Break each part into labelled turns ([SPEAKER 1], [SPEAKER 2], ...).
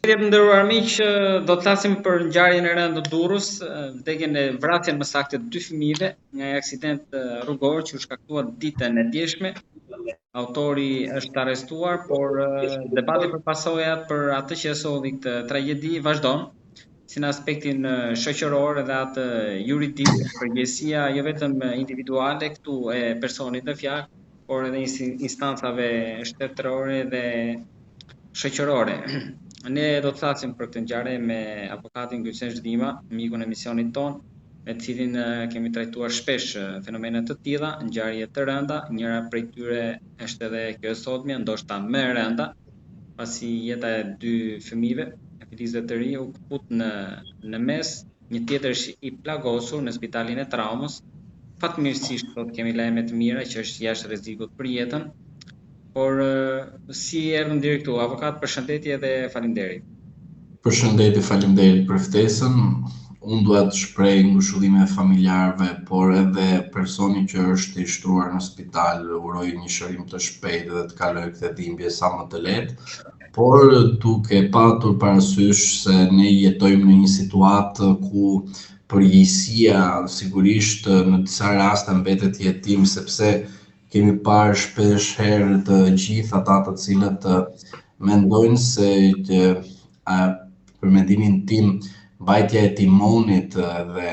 [SPEAKER 1] Nderuar miq, do të flasim për ngjarjen e rëndë të Durrës, vdekjen e vrasjen më saktë të dy fëmijëve nga një aksident rrugor që u shkaktua ditën e djeshme. Autori është arrestuar, por debati për pasojat për atë që e solli këtë tragjedi vazhdon, si në aspektin shoqëror dhe atë juridik, përgjegjësia jo vetëm individuale këtu e personit në fjalë, por edhe instancave shtetërore dhe shoqërore. Ne do të flasim për këtë ngjarje me avokatin Gylsen Zhdima, mikun e misionit ton, me të cilin kemi trajtuar shpesh fenomene të tilla, ngjarje të rënda. Njëra prej tyre është edhe kjo e sotme, ndoshta më e rënda, pasi jeta e dy fëmijëve, e filizëve të ri, u kput në mes, një tjetër është i plagosur në spitalin e traumës. Fatmirësisht sot kemi lajme të mira që është jashtë rrezikut për jetën. Por si erdhëm deri këtu, avokat, përshëndetje dhe faleminderit.
[SPEAKER 2] Përshëndetje, faleminderit për ftesën. Unë dua të shpreh ngushëllimet familjarëve, por edhe personit që është i shtruar në spital, uroj një shërim të shpejtë dhe të kalojë këtë dhimbje sa më të lehtë, por duke patur parasysh se ne jetojmë në një situatë ku përgjegjësia sigurisht në disa raste mbetet jetim, sepse kemi parë shpesh herë të gjithë ata të cilët mendojnë se për mendimin tim mbajtja e timonit dhe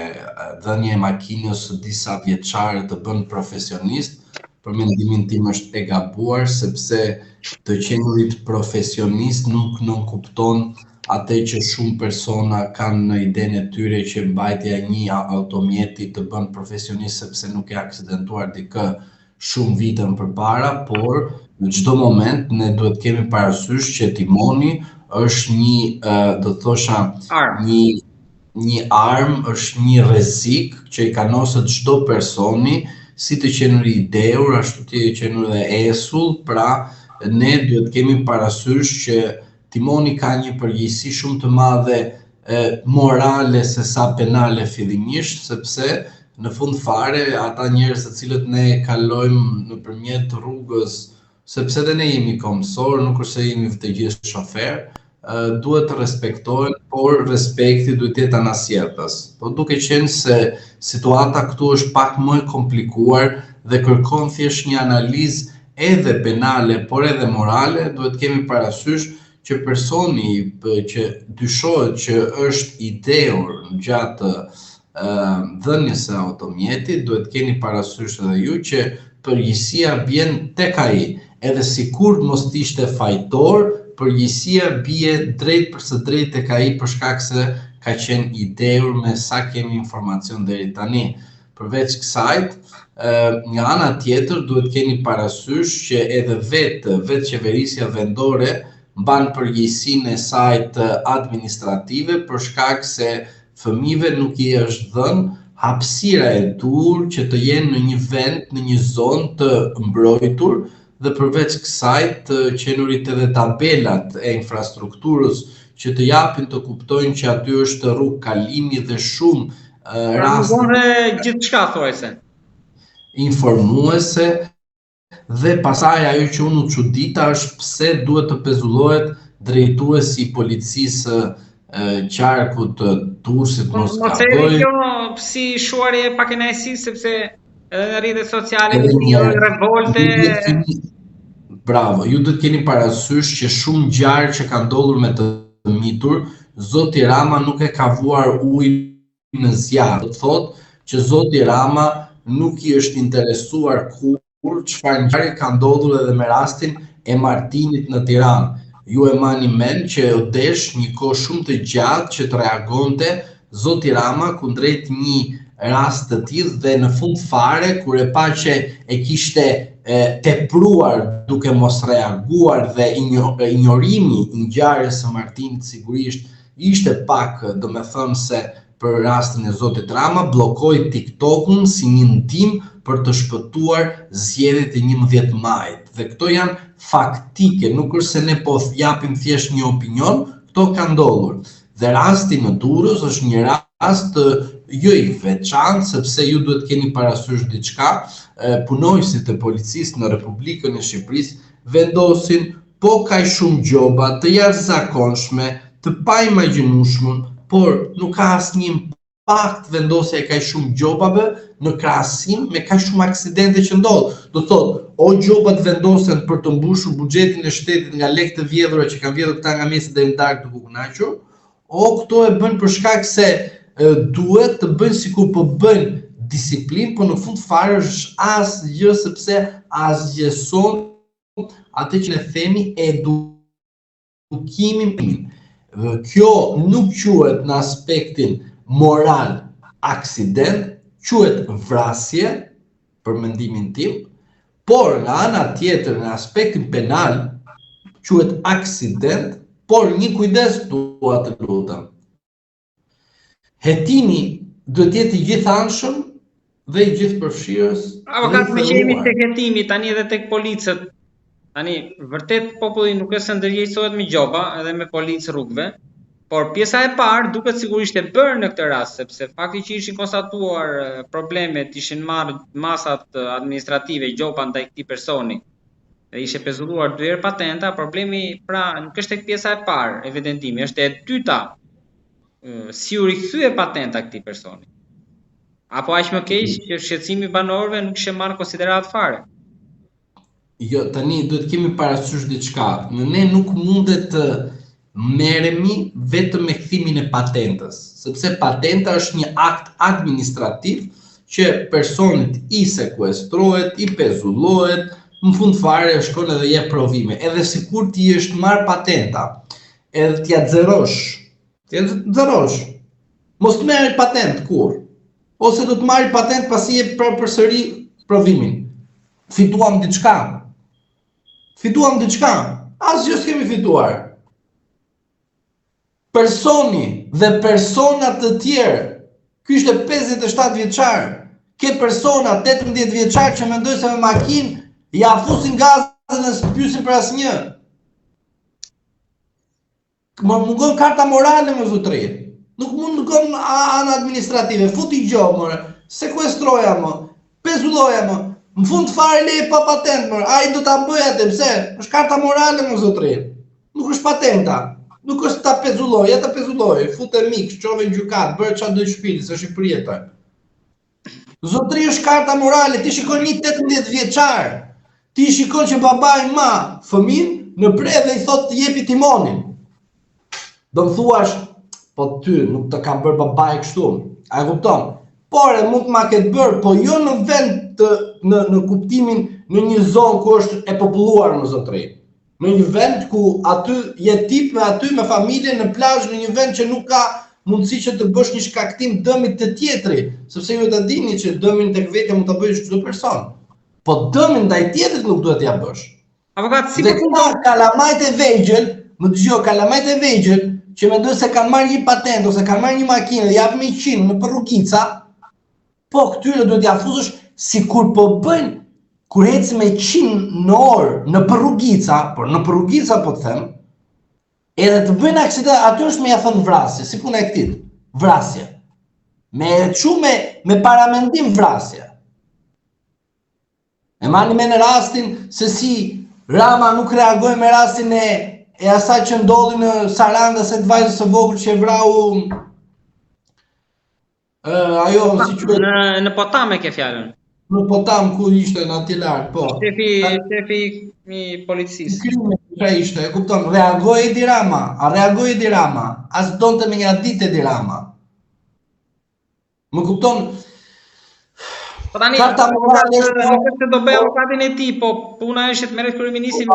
[SPEAKER 2] dhënia e makinës së disa vjeçare të bën profesionist, për mendimin tim është e gabuar, sepse të qenurit profesionist nuk nënkupton atë që shumë persona kanë në idenë e tyre që mbajtja e një automjeti të bën profesionist sepse nuk e aksidentuar dikë shumë vite më përpara, por në çdo moment ne duhet kemi parasysh që timoni është një, do thosha, një armë, është një rrezik që i kanosët çdo personi, si të qenurit i dheur, ashtu të qenurit dhe esull. Pra ne duhet kemi parasysh që timoni ka një përgjegjësi shumë të madhe morale se sa penale fillimisht, sepse në fund fare, ata njerëz të cilët ne kalojmë nëpërmjet rrugës, sepse edhe ne jemi kombësor, nuk është se jemi të gjithë shofer, duhet të respektohen, por respekti duhet të jetë anasjelltas. Po duke qenë se situata këtu është pak më e komplikuar dhe kërkon thjesht një analizë edhe penale, por edhe morale, duhet kemi parasysh që personi që dyshohet që është i dheur gjatë dhënies së automjetit, duhet keni parasysh edhe ju që përgjegjësia vjen tek ai, edhe sikur mos ishte fajtor, përgjegjësia bie drejt për së drejtë tek ai për shkak se ka qenë i dheur me sa kemi informacion deri tani. Përveç kësaj, nga ana tjetër duhet keni parasysh që edhe vetë qeverisja vendore mban përgjegjësinë e saj të administrative për shkak se fëmijëve nuk i është dhënë hapësira e duhur që të jenë në një vend, në një zonë të mbrojtur, dhe përveç kësaj të qenurit edhe tabelat e infrastrukturës që të japin të kuptojnë që aty është rrugë kalimi dhe shumë raste
[SPEAKER 1] gjithçka thuajse
[SPEAKER 2] informuese. Dhe pastaj ajo që unë u çudita është pse duhet të pezullohet drejtuesi i policisë qarkut të Durrësit mos ka bëj.
[SPEAKER 1] Kjo si shuarje pa kënaqësi, sepse edhe në rrjetet sociale një revolte.
[SPEAKER 2] Bravo, ju duhet keni parasysh që shumë ngjarje që kanë ndodhur me të mitur, Zoti Rama nuk e ka vuar ujin në zjarr. Do thotë që Zoti Rama nuk i është interesuar kur çfarë ngjarje ka ndodhur edhe me rastin e Martinit në Tiranë. Ju e mani mend që u desh një kohë shumë të gjatë që të reagonte Zoti Rama kundrejt një rast të tillë dhe në fund fare kur e pa që e kishte tepruar duke mos reaguar dhe ignorimi i ngjarjes së Martinit sigurisht ishte pak, domethënë se për rastin e Zotit Rama, bllokoi TikTokun si një ndihmë për të shpëtuar zgjedhjet e 11 majit. Dhe këto janë faktike, nuk është se ne po japim thjesht një opinion, këto kanë ndodhur. Dhe rasti në Durrës është një rast jo i veçantë, sepse ju duhet keni parasysh diçka, punojësit e policisë në Republikën e Shqipërisë vendosin po kaq shumë gjoba të jashtëzakonshme, të paimagjinueshëm, por nuk ka asnjë impakt vendosja e kaq shumë gjobave në krahasim me kaq shumë aksidente që ndodh. Do thotë, o gjobat vendosen për të mbushur buxhetin e shtetit nga lekë të vjedhura që kanë vjedhur këta nga mesi deri në darkë të kukunaqur, o këto e bën për shkak se duhet të bëjnë sikur po bëjnë disiplinë, por në fund fare është asgjë sepse asgjëson atë që ne themi edukimin. Kjo nuk quhet në aspektin moral aksident, quhet vrasje për mendimin tim, por nga ana tjetër në aspektin penal quhet aksident, por një kujdes dua të lutem. Hetimi duhet jetë i gjithanshëm dhe i gjithëpërfshirës.
[SPEAKER 1] Avokat, me që jemi tek hetimi, tani edhe tek policët. Tani, vërtet populli nuk është se ndërgjegjësohet me gjoba edhe me policë rrugëve, por pjesa e parë duket sigurisht e bërë në këtë rast, sepse fakti që ishin konstatuar problemet, ishin marrë masat administrative gjoba ndaj këtij personi dhe ishte pezulluar 2 herë patenta, problemi pra nuk është tek pjesa e parë evidentimi, është e dyta si u rikthye patenta këtij personi. Apo aq më keq që shqetësimi i banorëve nuk ishte marrë konsiderat fare.
[SPEAKER 2] Jo, tani duhet kemi parasysh diçka. Ne nuk mundet të merremi vetëm me kthimin e patentës, sepse patenta është një akt administrativ që personit i sekuestrohet, i pezullohet, në fund fare shkon edhe jep provime. Edhe sikur ti është marr patenta, edhe t'ja xerosh. Mos të merr patent kur. Ose do të marrë patent pasi jep përsëri provimin. Fituam diçka. Asgjë s'kemi fituar. Personi dhe personat të tjerë, ky ishte 57 vjeçar, ke persona 18 vjeçar që mendoj se me makinë ja fusin gazën e s'pyesin për asnjë. Më mungon karta morale më zotëri. Nuk mungon anë administrative, futi gjobë, sekuestroja më, pezulloja më, në fund fare leje pa patent më, ai do ta bëj atë pse? Është karta morale më zotëri. Nuk është patenta. Nuk është ta pezulloj, futë mik, çove në gjykat, bëre çfarë do shpirti, se Shqipëria e tij. Zotëri është karta morale, ti shikon një 18 vjeçar. Ti shikon që babai ma fëmin në pre dhe i thot të jepi timonin. Do më thuash, po ty nuk të kam bërë babai kështu. A e kupton? Por e mund të ma ketë bërë, po jo në vend në kuptimin në një zonë ku është e populluar më zotëri. Në një vend ku aty je tip me aty me familje në plazh, në një vend që nuk ka mundësi që të bësh një shkaktim dëmit të tjetrit, sepse ju ta dini që dëmin tek vetja mund ta bësh çdo person. Po dëmin ndaj tjetrit nuk duhet t'ia bësh.
[SPEAKER 1] Avokat, si
[SPEAKER 2] dhe këta kalamajt e vegjël, më dëgjoj, kalamajt e vegjël që mendojnë se kanë marrë një patent ose kanë marrë një makinë dhe japin 100 në rrugica, po këtyre duhet t'ia fuzësh sikur po bëjnë kur ecë me 100 në orë në rrugica, por në rrugica po të them, edhe të bëjnë aksident, aty është me ja thënë vrasje, si puna e këtij, vrasje. Me me paramendim vrasje. E mani me në rastin se si Rama nuk reagoi me rastin e asaj që ndodhi në Saranda se të vajzës së vogël që e vrau ajo si quhet
[SPEAKER 1] në Potam e ke fjalën.
[SPEAKER 2] Në Potam ku ishte në atje lart, po.
[SPEAKER 1] Shefi i policisë.
[SPEAKER 2] Krimi ishte, e kupton, reagoi Edi Rama, reagoi Edi Rama, as donte me një ditë Edi Rama. Më kupton?
[SPEAKER 1] Po tani,
[SPEAKER 2] karta morale
[SPEAKER 1] nuk është se do bëj avokatin e tij, po puna është të merret kryeministri.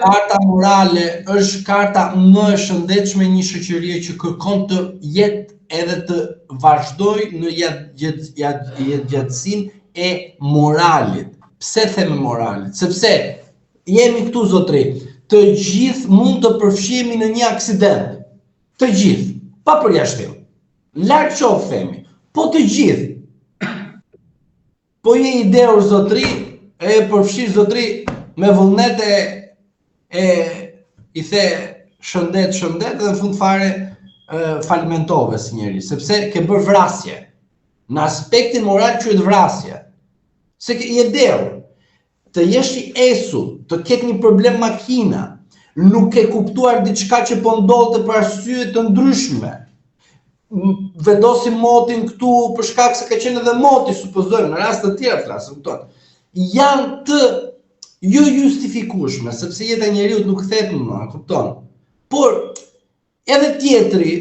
[SPEAKER 2] Karta morale është karta më e shëndetshme një shoqërie që kërkon të jetë edhe të vazhdoj në gjatësinë e moralit. Pse them moralit? Sepse jemi këtu zotëri, të gjithë mund të përfshihemi në një aksident. Të gjithë, pa përjashtim. Larg qoftë themi, po të gjithë. Po je ideur zotëri, e përfshir zotëri me vullnet i the shëndet dhe në fund fare falimentove si njeri, sepse ke bërë vrasje. Në aspektin moral quhet vrasje. Se je ideur, të jesh i esur, të ketë një problem makina, nuk ke kuptuar diçka që po ndodhte për arsye të ndryshme. Vendosim motin këtu për shkak se ka qenë edhe moti, supozojmë, në rast të tjerë flas, kupton. Janë të jo justifikueshme, sepse jeta e njeriu nuk kthehet më, kupton. Por edhe tjetri,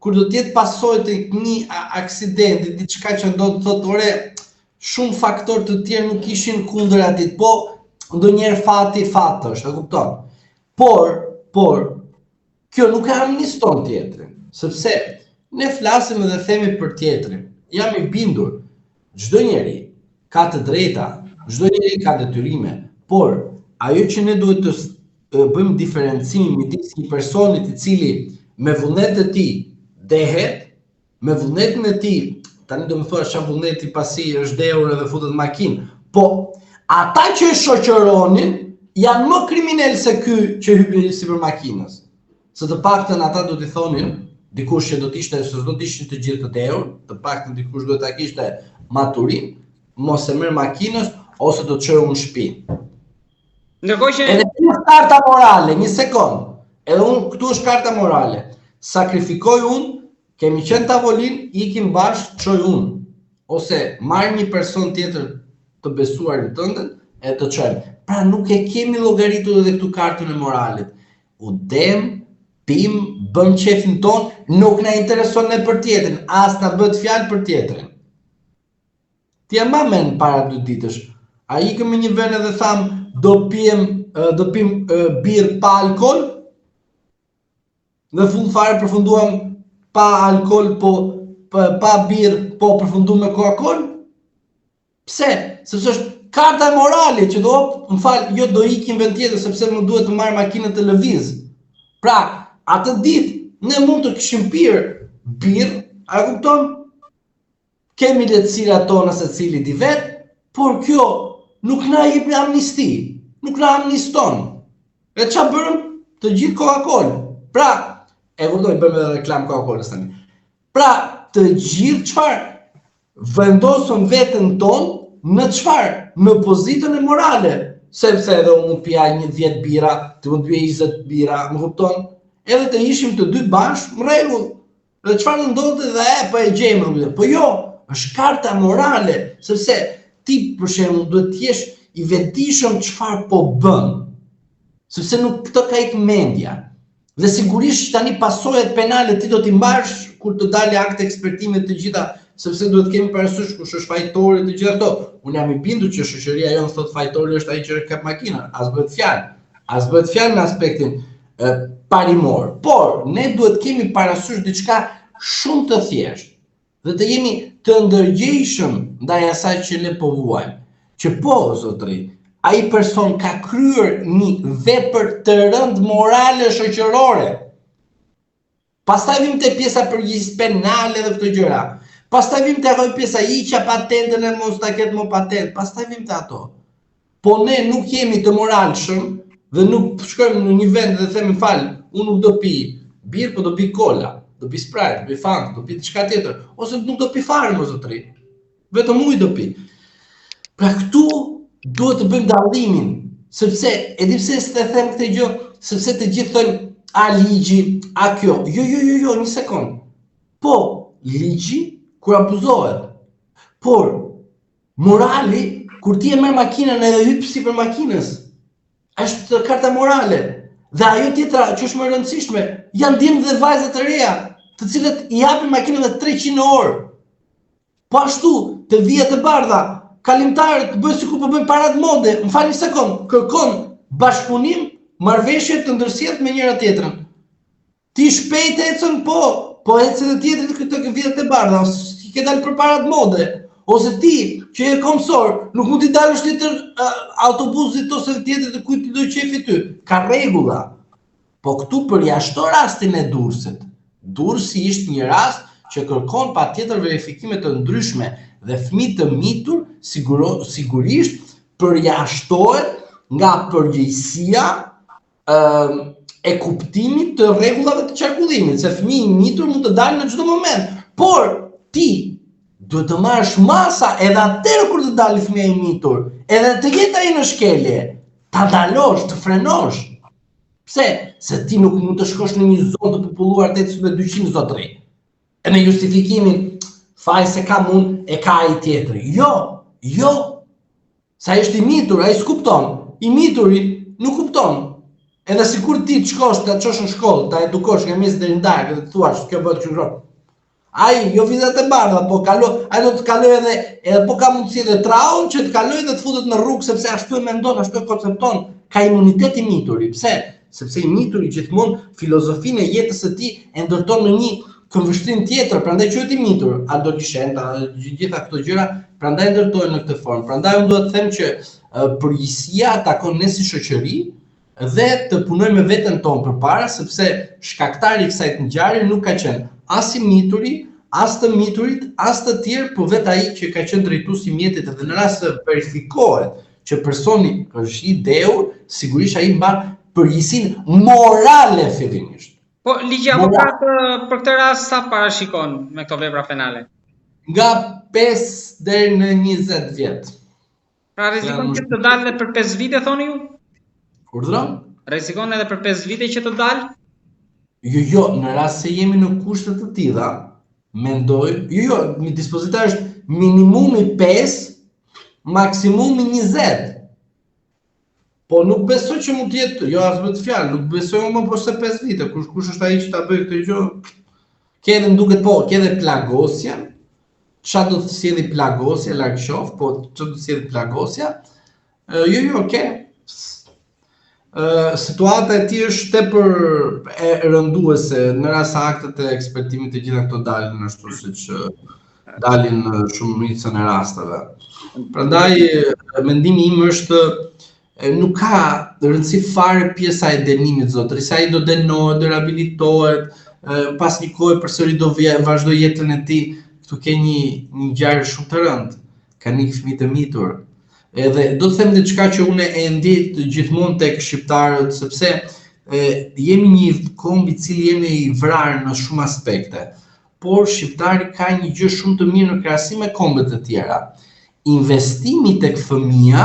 [SPEAKER 2] kur do të jetë pasojë të një aksidenti, diçka që do të thotë ore, shumë faktorë të tjerë nuk ishin kundër atit, po ndonjëherë fati fat është, e kupton. Por kjo nuk e amniston tjetrin, sepse ne flasim dhe themi për tjetrin. Jam i bindur, çdo njeri ka të drejta, çdo njeri ka detyrime, por ajo që ne duhet të bëjmë diferencimin midis një personit i cili me vullnet të tij dehet, me vullnetin e tij, tani do më thua çfarë vullneti pasi është dheur edhe futet në makinë, po ata që e shoqëronin janë më kriminal se ky që hypi sipër makinës. Së të paktën ata do t'i thonin dikush që do të ishte, se do të ishin të gjithë të dheur, të paktën dikush do ta kishte maturim, mos e merr makinës ose do të çojë në shtëpi.
[SPEAKER 1] Ndërkohë që
[SPEAKER 2] edhe kjo është karta morale, një sekond. Edhe unë këtu është karta morale. Sakrifikoj unë, kemi qenë tavolin, ikim bashkë, çoj unë. Ose marr një person tjetër të besuarin tënde e të çojmë. Pra nuk e kemi llogaritur edhe këtu kartën e moralit. U dem, pim, bëm qefin ton, nuk na intereson ne për tjetrin, as na bëhet fjalë për tjetrin. Ti e mamen para 2 ditësh. A ikëm në një vend edhe tham do pim birë pa alkool? Në fund fare përfunduam pa alkool, pa birë, po përfunduam me Coca-Cola? Pse? Sepse është karta e moralit që jo do ikim vend tjetër sepse më duhet të marr makinën të lëviz. Pra, atë ditë ne mund të kishim pirë birë, a kupton? Kemi lehtësirat tona secili di vet, por kjo nuk na jep amnisti, nuk na amniston. E çfarë bërëm? Të gjithë Coca-Cola. Pra, e kuptoj, bëjmë edhe reklam Coca-Colës tani. Pra, të gjithë çfarë? Vendosëm veten tonë në çfarë? Në pozitën e morale. Sepse edhe unë pija 10 bira, ti mund të pije 20 bira, më kupton? Edhe të ishim të dy bashkë, në rregull. Dhe çfarë ndodhte dhe po e gjejmë. Po jo, është karta morale, sepse ti për shembull duhet të jesh i vetëdijshëm çfarë po bën. Sepse nuk të ka ikë mendja. Dhe sigurisht tani pasojat penale ti do t'i mbash kur të dalë akte ekspertime të gjitha, sepse duhet kemi parasysh kush është fajtori të gjitha ato. Unë jam i bindur që shoqëria jonë thot fajtori është ai që kap makinën, as bëhet fjalë në aspektin parimor. Por ne duhet kemi parasysh diçka shumë të thjeshtë dhe të jemi të ndërgjegjshëm ndaj asaj që ne po vuajmë. Që po, zotëri, ai person ka kryer një vepër të rëndë morale shoqërore. Pastaj vim te pjesa përgjegjësisë penale dhe këto gjëra. Pastaj vim te ajo pjesa hiqja patentën e mos ta ketë më patent. Pastaj vim te ato. Po ne nuk jemi të moralshëm dhe nuk shkojmë në një vend dhe themi fal, unë nuk do pi birë, po do pi cola, do pi Sprite, do pi Fanta, do pi diçka tjetër, ose nuk do pi fare më zotëri. Vetëm ujë do pi. Pra këtu duhet të bëjmë dallimin, sepse e di pse s'e them këtë gjë, sepse të gjithë thonë a ligji, a kjo. Jo, një sekond. Po, ligji kur abuzohet. Por morali kur ti e merr makinën edhe hyp sipër makinës, është karta morale. Dhe ajo tjetra që është më e rëndësishme, janë djemë dhe vajza të reja, të cilët i japin makinën dhe 300 në orë. Po ashtu, të vijat e bardha, kalimtarët bëjnë sikur po bëjnë paratë mode, më fal një sekond, kërkon bashkëpunim, marrëveshje të ndërsjellë me njëra tjetrën. Ti shpejt ecën, po ecën edhe tjetrit këtë vijat e bardha, ose ti ke dalë për paratë mode, ose ti që je komsor, nuk mund t'i dalësh tjetër autobusit ose tjetër të kujt ti do qefi ty. Ka rregulla. Po këtu përjashto rastin e Durrësit. Durrësi ishte një rast që kërkon patjetër verifikime të ndryshme dhe fëmijë të mitur sigurisht përjashtohet nga përgjegjësia e kuptimit të rregullave të qarkullimit, se fëmijë i mitur mund të dalë në çdo moment. Por ti duhet të marrësh masa edhe atëherë kur të dalë fëmia i mitur, edhe të jetë ai në shkelje, ta ndalosh, të frenosh. Pse? Se ti nuk mund të shkosh në një zonë të populluar 800-200 zotëri. E me justifikimin, faj se kam unë, e ka ai tjetri. Jo. Sa është i mitur, ai s'kupton. I mituri nuk kupton. Edhe sikur ti të shkosh, ta çosh në shkollë, ta edukosh nga mes deri në darkë dhe të thuash kjo bëhet kështu. Ai jo vizat e bardha, po ai do të kaloj edhe po ka mundësi edhe traun që të kaloj dhe të futet në rrugë sepse ashtu e mendon, ashtu e koncepton, ka imunitet i mituri. Pse? Sepse i mituri gjithmonë filozofinë e jetës së tij e ndërton në një këmbvështrim tjetër, prandaj quhet i mitur, adoleshenta, gjitha këto gjëra, prandaj ndërtohen në këtë formë. Prandaj unë duhet të them që përgjegjësia takon ne si shoqëri dhe të punojmë me veten tonë përpara, sepse shkaktari i kësaj ngjarje nuk ka qenë as i mituri, as të miturit, as të tjerë, por vetë ai që ka qenë drejtuesi i mjetit dhe në rast se verifikohet që personi është i dheur, sigurisht ai mban përgjegjësinë morale fillimisht.
[SPEAKER 1] Po ligji avokat për këtë rast sa parashikon me këto vepra penale?
[SPEAKER 2] Nga 5 deri në 20 vjet.
[SPEAKER 1] Pra rrezikon që të dalë edhe për 5 vite thoni ju?
[SPEAKER 2] Urdhëron?
[SPEAKER 1] Rrezikon edhe për 5 vite që të dalë?
[SPEAKER 2] Jo, në rast se jemi në kushte të tilla, mendoj, mi dispozita është minimumi 5, maksimumi 20. Po nuk besoj që mund të jetë, jo as vetë fjalë, nuk besoj më poshtë se 5 vite. Kush është ai që ta bëj këtë gjë? Ke edhe duket ke edhe plagosja. Çfarë do të sjellë plagosja, larg qof, po çfarë do të sjellë plagosja? Ke. Situata e tij është tepër e rënduese në rast se aktet e ekspertimit të gjitha këto dalin ashtu siç dalin në shumicën e rasteve. Prandaj mendimi im është nuk ka rëndësi fare pjesa e dënimit zotëri, se ai do dënohet, do rehabilitohet, pas një kohe përsëri do vazhdoj jetën e tij. Këtu ke një ngjarje shumë të rëndë. Ka një fëmijë të mitur. Edhe do të them diçka që unë e ndjej gjithmonë tek shqiptarët, sepse jemi një komb i cili jemi i vrarë në shumë aspekte. Por shqiptari ka një gjë shumë të mirë në krahasim me kombet e tjera. Investimi tek fëmia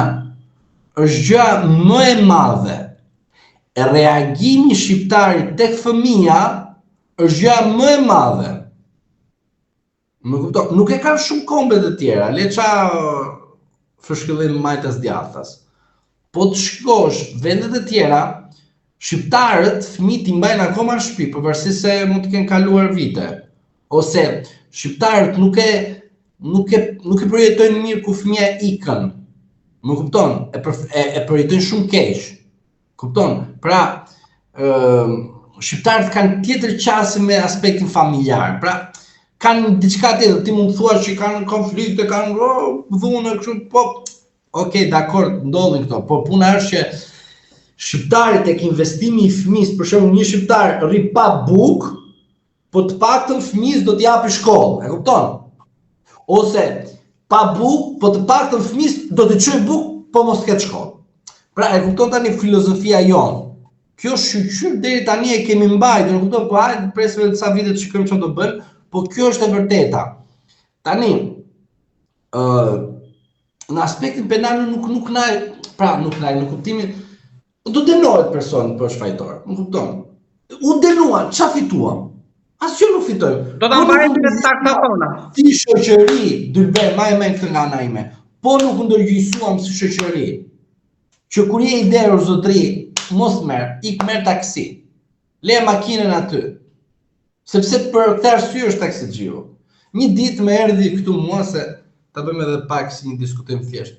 [SPEAKER 2] është gjëja më e madhe. Reagimi shqiptarit tek fëmia është gjëja më e madhe. Më kupton, nuk e kanë shumë kombet e tjera, le ça fshkëllim majtas djathtas. Po të shkosh vendet e tjera, shqiptarët fëmijët i mbajnë akoma në shtëpi, pavarësisht se mund të kenë kaluar vite. Ose shqiptarët nuk e projektojnë mirë ku fëmia ikën. Më kupton, e projektojnë shumë keq. Kupton? Pra, shqiptarët kanë tjetër qasje me aspektin familjar. Pra, kanë diçka tjetër, ti mund të thuash që kanë konflikte, kanë dhunë kështu, po okay, dakord, ndodhin këto, po puna është që shqiptarit tek investimi i fëmijës, për shembull, një shqiptar rri pa bukë, po të paktën fëmijës do t'i japi shkollë, e kupton? Ose pa bukë, po të paktën fëmijës do t'i çojë bukë, po mos ketë shkollë. Pra, e kupton tani filozofia jonë. Kjo shqyr deri tani e kemi mbajtur, e kupton, po hajde presim edhe disa vite të shikojmë çfarë do bën, po kjo është e vërteta. Tani, në aspektin penal nuk na, në kuptimin do dënohet personi për shfajtor, më kupton? U dënuan, çfarë fituam? Asgjë nuk fitojmë.
[SPEAKER 1] Do ta mbajmë me sakta tona.
[SPEAKER 2] Si shoqëri, Dylber, më e këtë nga ana ime. Po nuk ndërgjysuam si shoqëri. Që kur je i derur zotëri, mos merr taksi. Le makinën aty. Sepse për këtë arsye është taksixiu. Një ditë më erdhi këtu mua se ta bëjmë edhe pak si një diskutim thjesht.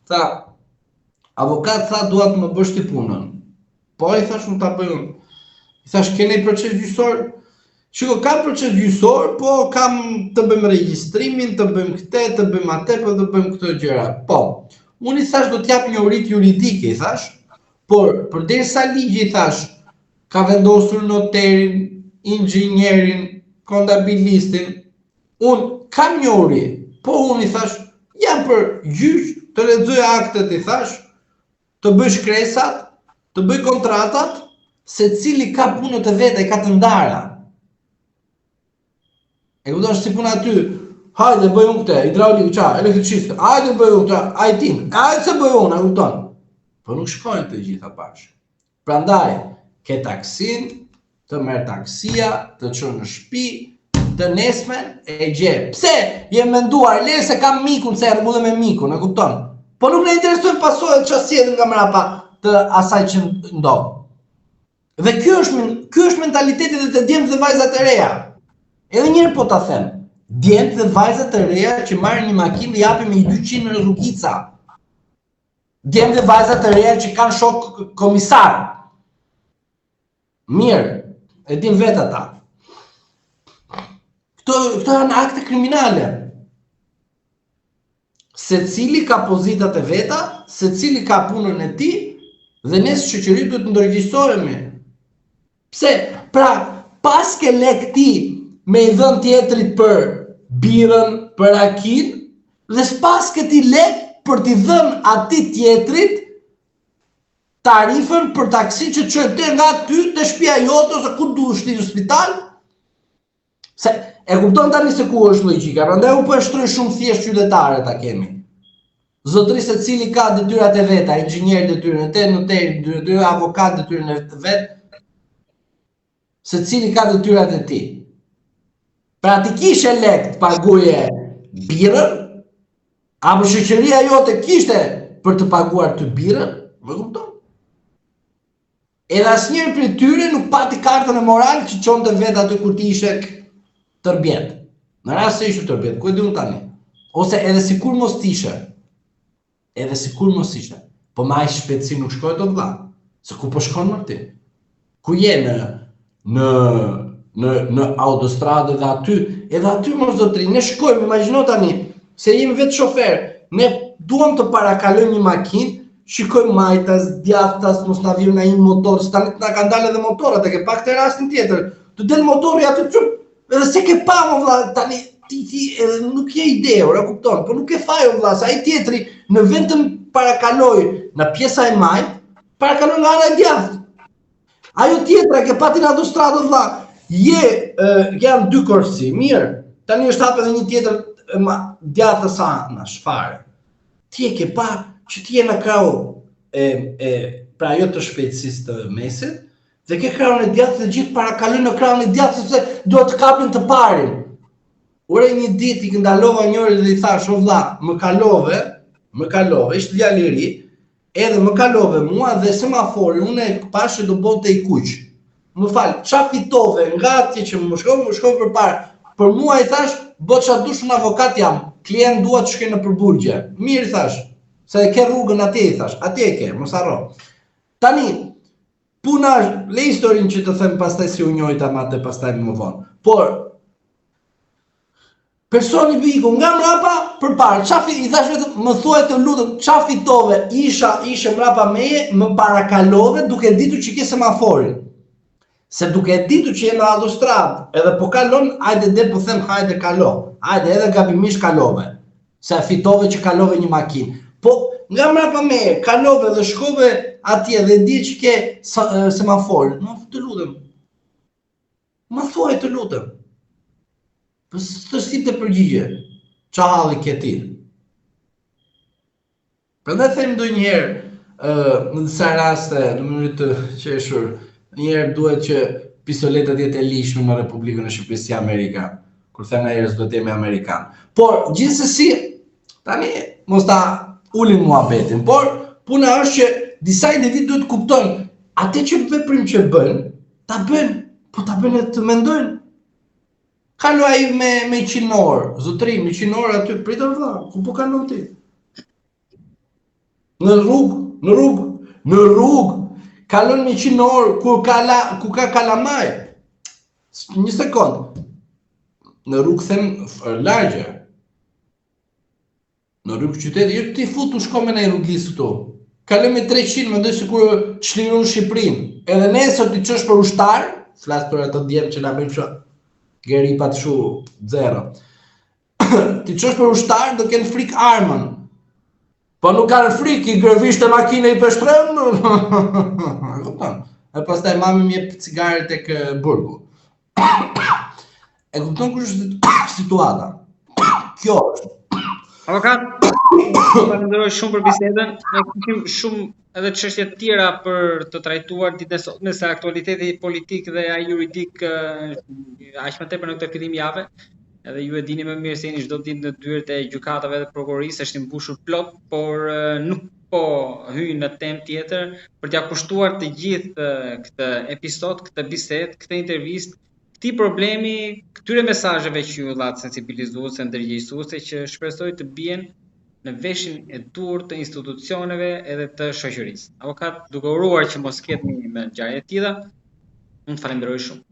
[SPEAKER 2] Tha, avokat tha dua të më bësh ti punën. Po i thash unë ta bëj unë. I thash keni proces gjyqësor? Shiko, kam proces gjyqësor, po kam të bëjmë regjistrimin, të bëjmë këtë, të bëjmë atë, po të bëjmë këto gjëra. Po, unë i thash do t'jap një urit juridike, i thash, por përderisa ligji i thash ka vendosur noterin, inxhinierin, kontabilistin, unë kam një uri, po unë i thash jam për gjyq të lexoj aktet, i thash, të bëj shkresat, të bëj kontratat, secili ka punët e veta, ka të ndara. E kupton si puna aty, hajde bëj unë këtë, hidraulik qa, elektriciste, hajde bëj unë këtë, IT, hajde se bëj unë, e kupton. Po nuk shkojnë të gjitha bashkë. Prandaj, ke taksin, të merr taksia, të çon në shtëpi, të nesmen e gje. Pse? Jem menduar, le se kam mikun, se rregull me mikun, e kupton? Po nuk na interesojnë pasojat që sjellin nga mrapa të asaj që ndodh. Dhe ky është mentaliteti dhe të djemtë dhe vajzat e reja. Edhe njëherë po ta them. Djemtë dhe vajzat e reja që marrin një makinë dhe japin me 200 në rrugica. Djemtë dhe vajzat e reja që kanë shok komisar. Mirë, e dim vetë ata. Këto janë akte kriminale. Secili ka pozitat e veta, secili ka punën e tij dhe ne si shoqëri duhet të ndërgjegjësohemi. Pse? Pra, pas ke lek ti me i dhën tjetrit për birën, për akin, dhe s'pas ke ti lek për t'i dhën atij tjetrit tarifën për taksi që çon te nga ty te shtëpia jote ose ku duhesh ti në spital. Se e kupton tani se ku është logjika, prandaj u po e shtroj shumë thjesht qytetarët ta kemi. Zotëri secili ka detyrat e veta, inxhinier detyrën e vet, notar detyrën, avokat detyrën e vet. Secili ka detyrat e tij. Pra ti kishe lek të paguaje birën, apo shoqëria jote kishte për të paguar ty birën, më kupton? Edhe asnjëri prej tyre nuk pati kartën e moral që çonte vetë aty kur ti ishe tërbjet. Në rast se ishe tërbjet, ku e di unë tani? Ose edhe sikur mos t'ishe. Edhe sikur mos ishe. Po ma i shpejtësi nuk shkoj do vlla. Se ku po shkon më ti? Ku je në autostradë dhe aty, edhe aty mos do të ri. Ne shkojmë, imagjino tani, se jemi vetë shofer. Ne duam të parakalojmë një makinë, shikojmë majtas, djathtas, mos na vjen ai motor, tani na kanë dalë edhe motorat, e ke pak të rastin tjetër. Të del motori aty çup, edhe se ke pa më vlla, tani ti edhe nuk je ide, ora kupton, po nuk e faj vlla, sa ai tjetri në vetëm parakaloi në pjesa e majt, parakalon nga ana e djathtë. Ajo tjetra ke pati në autostradë vlla, janë dy korsi, mirë. Tani është hap edhe një tjetër djathtë sa anash fare. Ti e ke pa që ti je në krau pra jo të shpejtësisë të mesit, dhe ke kraun e djathtë dhe gjithë parakalojnë në kraun e djathtë sepse duhet të kapin të parin. Ure një ditë i këndalova njëri dhe i thash, o vlla, më kalove, ishte djalë i ri, edhe më kalove mua dhe semafori, unë e pashë do bote i kuq. Më fal, qa fitove nga atje që më shkoj përpara. Për mua i thash, bë qa dush unë avokat jam, klient dua të shkoj në përbulgje. Mirë i thash, se e ke rrugën atje i thash, atje e ke, mos harro. Tani, puna është, le historinë që të them pastaj si u njojta mate pastaj më vonë. Por, personi viku nga mrapa përpara, i thash vetëm, më thuaj të lutem, qa fitove, ishe mrapa meje, më parakalove duke ditur që ke semaforin. Se duke ditur që je në autostradë, edhe po kalon, hajde dhe po them hajde kalo, hajde edhe gabimisht kalove, se fitove që kalove një makinë. Po nga mrapa meje, kalove dhe shkove atje dhe di që ke semaforin, më të lutem, më thuaj të lutem. Për të si të përgjigje, qa halli ke ti? Prandaj them ndonjëherë, në disa raste, në mënyrë të qeshur, njëherë duhet që pistoletat jetë e lishme në Republikën e Shqipërisë si Amerika, kur them nga njerëz duhet jemi amerikan. Por gjithsesi, tani mos ta ulin muhabetin, por puna është që disa individ duhet kuptojnë atë që veprim që bën, ta bën, po ta bën të mendojnë. Kalu ai me 100 orë, zotëri, me 100 orë aty pritën vlla, ku po kalon ti? Në rrugë, kalon me 100 orë ku ka kalamaj. Një sekond. Në rrugë them largje. Në rrugë qyteti, ti futu shko me në rrugis këtu. Kalon me 300, mendoj sikur çliron Shqipërinë. Edhe nesër ti çesh për ushtar, flas për ato djem që na bëjnë kështu. Geri pat shu zero. Ti çesh për ushtar do ken frik armën. Po nuk kanë frikë, i gërvisht e makine i peshtrem. Kupton? E pastaj mami më jep cigare tek burgu. E kupton kush është situata? Kjo është.
[SPEAKER 1] Avokat. Falenderoj shumë për bisedën. Ne kishim shumë edhe çështje të tjera për të trajtuar ditën e sotme, se aktualiteti politik dhe ai juridik aq më tepër në këtë fillim jave. Edhe ju e dini më mirë se jeni çdo ditë në dyert e gjykatave dhe prokurorisë është i mbushur plot, por nuk po hyj në temë tjetër për t'ia kushtuar të gjithë këtë episod, këtë bisedë, këtë intervistë, këtij problemi, këtyre mesazheve që ju dhat sensibilizuese, ndërgjegjësuese që shpresoj të bien në veshin e dur të institucioneve edhe të shoqërisë. Avokat, duke uruar që mos ketni me ngjarje të tilla, unë falenderoj shumë.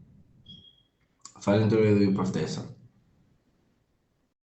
[SPEAKER 2] Falenderoj edhe ju për ftesën.